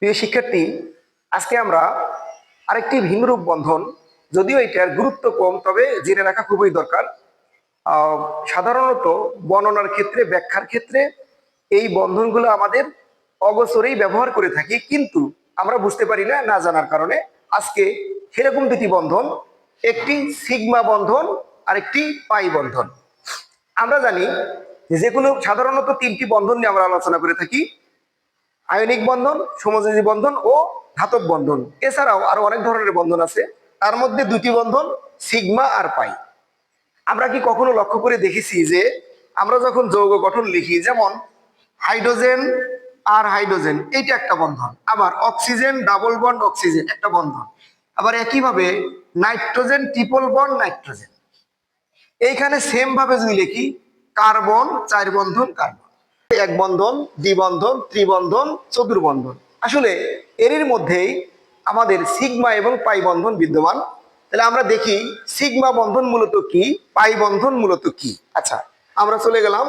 প্রিয় শিক্ষার্থী, আজকে আমরা আরেকটি ভিন্নরূপ বন্ধন, যদিও এটার গুরুত্ব কম, তবে জেনে রাখা খুবই দরকার। সাধারণত বর্ণনার ক্ষেত্রে, ব্যাখ্যার ক্ষেত্রে এই বন্ধনগুলো আমাদের অগোচরেই ব্যবহার করে থাকি, কিন্তু আমরা বুঝতে পারি না, না জানার কারণে। আজকে সেরকম দুটি বন্ধন, একটি সিগমা বন্ধন আর একটি পাই বন্ধন। আমরা জানি যে কোনো সাধারণত তিনটি বন্ধন নিয়ে আমরা আলোচনা করে থাকি: আয়নিক বন্ধন, সমযোজী বন্ধন ও ধাতব বন্ধন। এছাড়াও আরো অনেক ধরনের বন্ধন আছে, তার মধ্যে দুটি বন্ধন সিগমা আর পাই। আমরা কি কখনো লক্ষ্য করে দেখেছি যে আমরা যখন যৌগ গঠন লিখি, যেমন হাইড্রোজেন আর হাইড্রোজেন, এইটা একটা বন্ধন, আবার অক্সিজেন ডাবল বন্ড অক্সিজেন একটা বন্ধন, আবার একইভাবে নাইট্রোজেন ট্রিপল বন্ড নাইট্রোজেন। এইখানে সেম ভাবে যদি লিখি কার্বন চার বন্ধন কার্বন, এক বন্ধন, দ্বিবন্ধন, ত্রিবন্ধন, চতুর্বন্ধন, আসলে এরই মধ্যেই আমাদের সিগমা এবং পাই বন্ধন বিদ্যমান। তাহলে আমরা দেখি সিগমা বন্ধন মূলত কি, পাই বন্ধন মূলত কি। আচ্ছা, আমরা চলে গেলাম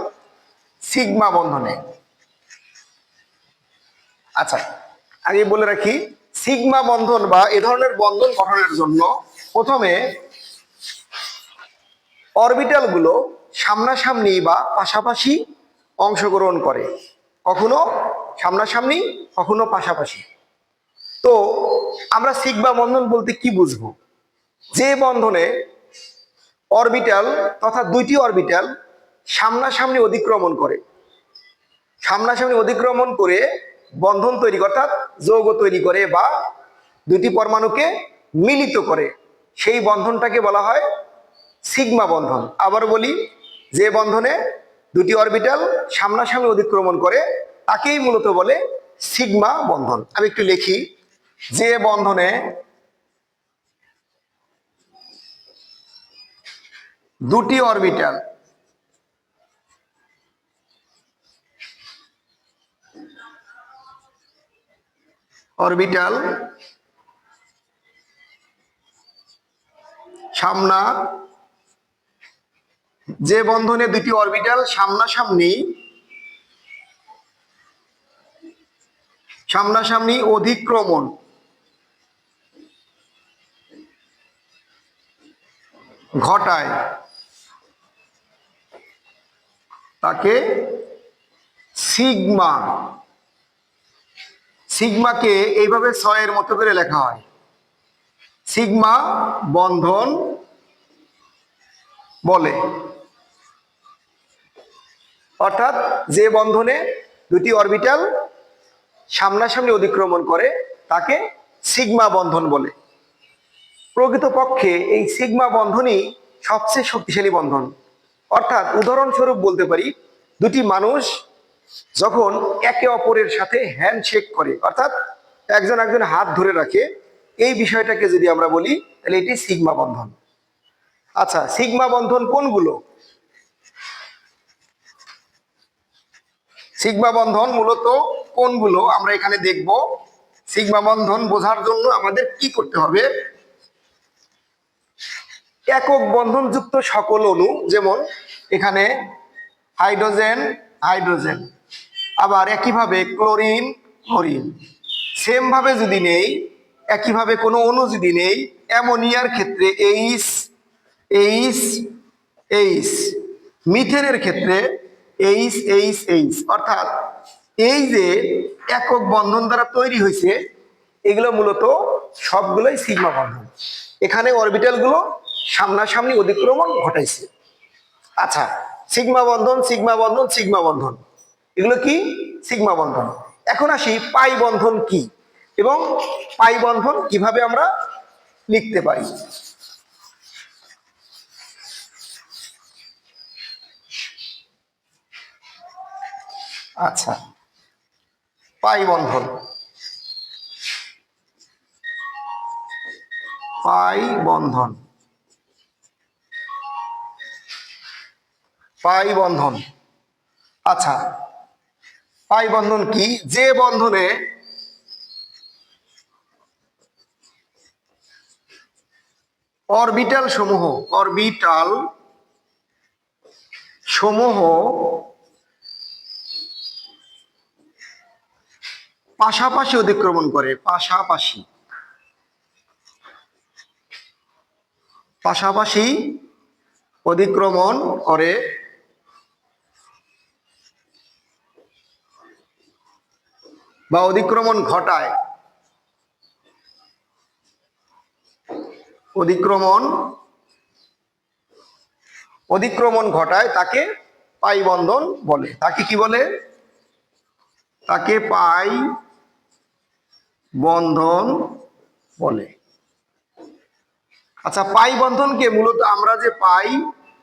সিগমা বন্ধনে। আচ্ছা, আগে বলে রাখি, সিগমা বন্ধন বা এ ধরনের বন্ধন গঠনের জন্য প্রথমে অরবিটাল গুলো সামনাসামনি বা পাশাপাশি অংশগ্রহণ করে, কখনো সামনাসামনি কখনো পাশাপাশি। তো আমরা সিগমা বন্ধন বলতে কি বুঝবো? যে বন্ধনে অরবিটাল তথা দুইটি অরবিটাল সামনাসামনি অতিক্রমণ করে, সামনাসামনি অতিক্রমণ করে বন্ধন তৈরি করে, অর্থাৎ যৌগ তৈরি করে বা দুটি পরমাণুকে মিলিত করে, সেই বন্ধনটাকে বলা হয় সিগমা বন্ধন। আবার বলি, যে বন্ধনে দুটি অরবিটাল সামনাসামনি অতিক্রমণ করে তাকেই মূলত বলে সিগমা বন্ধন। আমি একটু লিখি, যে বন্ধনে দুটি অরবিটাল অরবিটাল সামনা যে বন্ধনে দুটি অরবিটাল সামনাসামনি সামনাসামনি অধিক্রমণ ঘটায় তাকে সিগমা, সিগমাকে এইভাবে ছয়ের মতো করে লেখা হয়, সিগমা বন্ধন বলে। অর্থাৎ যে বন্ধনে দুটি অরবিটাল সামনাসামনি অতিক্রমণ করে তাকে সিগমা বন্ধন বলে। প্রকৃতপক্ষে এই সিগমা বন্ধনই সবচেয়ে শক্তিশালী বন্ধন। অর্থাৎ উদাহরণস্বরূপ বলতে পারি, দুটি মানুষ যখন একে অপরের সাথে হ্যান্ডশেক করে, অর্থাৎ একজন একজন হাত ধরে রাখে, এই বিষয়টাকে যদি আমরা বলি তাহলে এটি সিগমা বন্ধন। আচ্ছা, সিগমা বন্ধন কোনগুলো? সিগমা বন্ধন মূলত কোনগুলো আমরা এখানে দেখব। সিগমা বন্ধন বোঝার জন্য আমাদের কি করতে হবে? একক বন্ধন যুক্ত সকল অণু, যেমন এখানে হাইড্রোজেন হাইড্রোজেন, আবার একইভাবে ক্লোরিন ক্লোরিন, সেম ভাবে যদি নেই, একইভাবে কোনো অণু যদি নেই, অ্যামোনিয়ার ক্ষেত্রে এইচ এইচ এইচ, মিথেনের ক্ষেত্রে এইচ এইচ এইচ। অর্থাৎ এই যে একক বন্ধন দ্বারা তৈরি হয়েছে, এগুলো মূলত সবগুলোই সিগমা বন্ধন। এখানে অরবিটাল গুলো সামনাসামনি অতিক্রমণ ঘটাইছে। আচ্ছা, সিগমা বন্ধন সিগমা বন্ধন সিগমা বন্ধন, এগুলো কি? সিগমা বন্ধন। এখন আসি পাই বন্ধন কি এবং পাই বন্ধন কিভাবে আমরা লিখতে পারি। আচ্ছা, পাই বন্ধন, পাই বন্ধন, পাই বন্ধন। আচ্ছা, পাই বন্ধন কি? যে বন্ধনে অরবিটাল সমূহ অরবিটাল সমূহ পাশাপাশি অতিক্রমণ করে, পাশাপাশি, পাশাপাশি অতিক্রমণ করে বা অতিক্রমণ ঘটায়, অতিক্রমণ অতিক্রমণ ঘটায় তাকে পাই বন্ধন বলে। তাকে কি বলে? তাকে পাই বন্ধন বলে। আচ্ছা, পাই বন্ধনকে মূলত আমরা যে পাই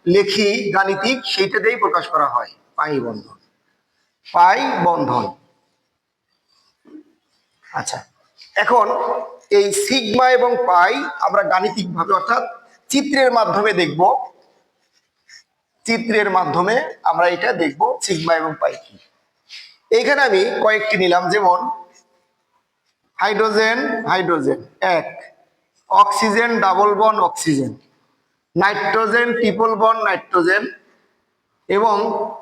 লেখি গাণিতিক, সেইটাতেই প্রকাশ করা হয় পাই বন্ধন, পাই বন্ধন। আচ্ছা, এখন এই সিগমা এবং পাই আমরা গাণিতিক ভাবে অর্থাৎ চিত্রের মাধ্যমে দেখব। চিত্রের মাধ্যমে আমরা এটা দেখব সিগমা এবং পাই কি। এইখানে আমি কয়েকটি নিলাম, যেমন হাইড্রোজেন হাইড্রোজেন এক, oxygen double bond oxygen, nitrogen triple bond nitrogen এবং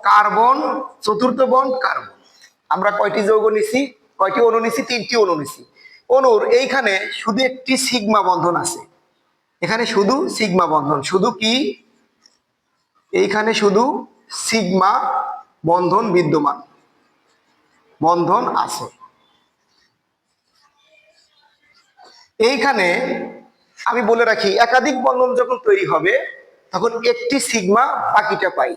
কার্বন চতুর্থ বন্ড কার্বন। আমরা কয়টি যৌগ নিছি, কয়টি অণু নিছি? 3টি অণু নিছি। অণুর এইখানে শুধু একটি সিগমা বন্ধন আছে, এখানে শুধু সিগমা বন্ধন। শুধু কি? এইখানে শুধু সিগমা বন্ধন বিদ্যমান, বন্ধন আছে। এইখানে আমি বলে রাখি, একাধিক বন্ধন যখন তৈরি হবে তখন একটি সিগমা বাকিটা পাই।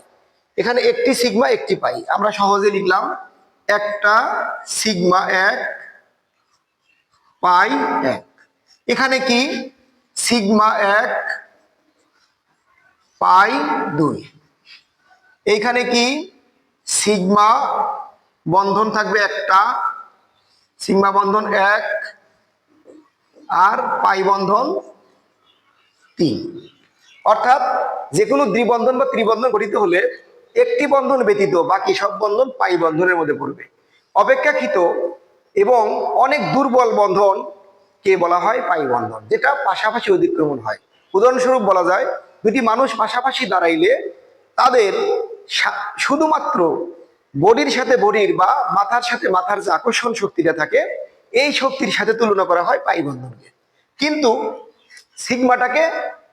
এখানে একটি সিগমা একটি পাই, আমরা সহজে লিখলাম একটা সিগমা এক পাই এক। এখানে কি? সিগমা এক পাই দুই। এইখানে কি? সিগমা বন্ধন থাকবে একটা, সিগমা বন্ধন এক, আর পাই বন্ধন তিন। অর্থাৎ যে কোনো দ্বিবন্ধন বা ত্রিবন্ধন গঠিত হলে একটি বন্ধন ব্যতীত বাকি সব বন্ধন পাই বন্ধনের মধ্যে পড়বে। অপেক্ষাকৃত এবং অনেক দুর্বল বন্ধন কে বলা হয় পাই বন্ধন, যেটা পাশাপাশি অতিক্রমণ হয়। উদাহরণস্বরূপ বলা যায়, দুটি মানুষ পাশাপাশি দাঁড়াইলে তাদের শুধুমাত্র বডির সাথে বডির বা মাথার সাথে মাথার যে আকর্ষণ শক্তিটা থাকে, এই শক্তির সাথে তুলনা করা হয় পাই বন্ধনকে। কিন্তু সিগমাটাকে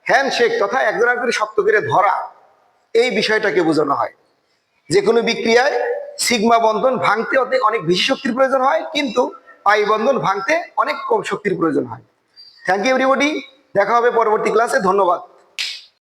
হ্যান্ডশেক তথা একজন একজনের শক্ত করে ধরা, এই বিষয়টাকে বোঝানো হয়। যে কোনো বিক্রিয়ায় সিগমা বন্ধন ভাঙতে অনেক বেশি শক্তির প্রয়োজন হয়, কিন্তু পাই বন্ধন ভাঙতে অনেক কম শক্তির প্রয়োজন হয়। থ্যাংক ইউ এভরিবডি, দেখা হবে পরবর্তী ক্লাসে। ধন্যবাদ।